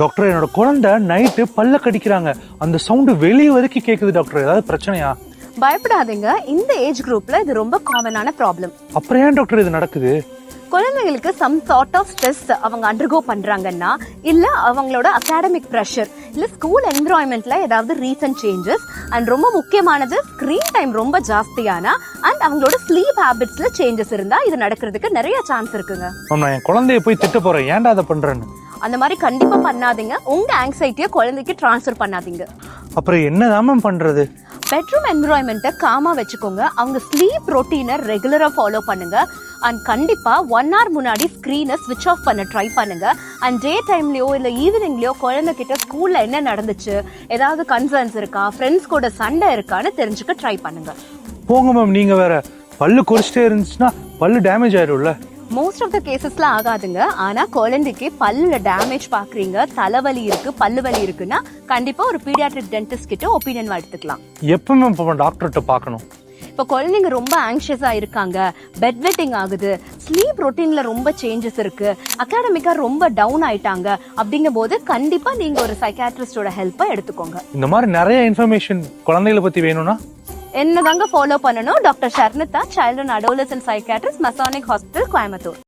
Doctor என்னோட குழந்தை night பல்ல கடிக்கிறாங்க, அந்த சவுண்ட் வெளியே வரைக்கும் கேக்குது டாக்டர், ஏதாவது பிரச்சனையா? பயப்படாதீங்க, இந்த ஏஜ் குரூப்ல இது ரொம்ப காமனான ப்ராப்ளம். அப்புறம் ஏன் டாக்டர் இது நடக்குது? குழந்தைகளுக்கு சம் சார்ட் ஆஃப் ஸ்ட்ரெஸ் அவங்க அண்டர்கோ பண்றாங்கன்னா, இல்ல அவங்களோட அகாடமிக் ப்ரெஷர், இல்ல ஸ்கூல் என்விரான்மெண்ட்ல ஏதாவது ரீசன்ட் சேஞ்சஸ், அண்ட் ரொம்ப முக்கியமானது ஸ்கிரீன் டைம் ரொம்ப ஜாஸ்தியானா அண்ட் அவங்களோட ஸ்லீப் ஹேபிட்ஸ்ல சேஞ்சஸ் இருந்தா இது நடக்கிறதுக்கு நிறைய சான்ஸ் இருக்குங்க. நான் என் குழந்தைய போய் திட்ட போறேன், ஏன்டா அதை பண்றேன்னு. அந்த மாதிரி கண்டிப்பா பண்ணாதீங்க. உங்க ஆங்ஸைட்டியை குழந்தைக்கு டிரான்ஸ்ஃபர் பண்ணாதீங்க. அப்புறம் என்னதான் பண்றது? பெட்ரூம் என்விரான்மெண்ட்டை காமா வச்சுக்கோங்க. அவங்க ஸ்லீப் ரொட்டீனை ரெகுலரா ஃபாலோ பண்ணுங்க. அண்ட் கண்டிப்பா 1 hour முன்னாடி ஸ்கிரீனை ஸ்விட்ச் ஆஃப் பண்ண ட்ரை பண்ணுங்க. அண்ட் டே டைம்லயோ இல்ல ஈவினிங்லயோ குழந்தைகிட்ட ஸ்கூல்ல என்ன நடந்துச்சு, ஏதாவது கன்சர்ன்ஸ் இருக்கா, ஃப்ரெண்ட்ஸ் கூட சண்டை இருக்கான்னு தெரிஞ்சுக்க ட்ரை பண்ணுங்க. போங்க மேம், நீங்க வேற. பல்லு குறிச்சிட்டே இருந்துச்சுன்னா பல்லு டேமேஜ் ஆயிடும்ல. மோஸ்ட் ஆஃப் த கேசஸ்ல ஆகாதுங்க. ஆனா குழந்தைக்கு பல்லுல டேமேஜ் பாக்குறீங்க, தலைவலி இருக்கு, பல்லு வலி இருக்குன்னா கண்டிப்பா ஒரு பீடியாட்ரிக் டென்டிஸ்ட் கிட்ட ஒப்பீனியன் எடுத்துக்கலாம். எப்ப மேம் டாக்டர்கிட்ட பார்க்கணும்? இப்போ குழந்தைங்க ரொம்ப ஆங்ஷியஸா இருக்காங்க, பெட் வெட்டிங் ஆகுது, ஸ்லீப் ரொட்டீன்ல ரொம்ப சேஞ்சஸ் இருக்கு, அகாடமிக்கா ரொம்ப டவுன் ஆயிட்டாங்க, அப்படிங்கும் போது கண்டிப்பா நீங்க ஒரு சைக்காட்ரிஸ்டோட ஹெல்ப்பை எடுத்துக்கோங்க. இந்த மாதிரி நிறைய இன்ஃபர்மேஷன் குழந்தைகளை பத்தி வேணும்னா என்னதாங்க ஃபாலோ பண்ணணும்? Doctor Sharnitha, child and adolescent psychiatrist, Masonic hospital, Coimbatore.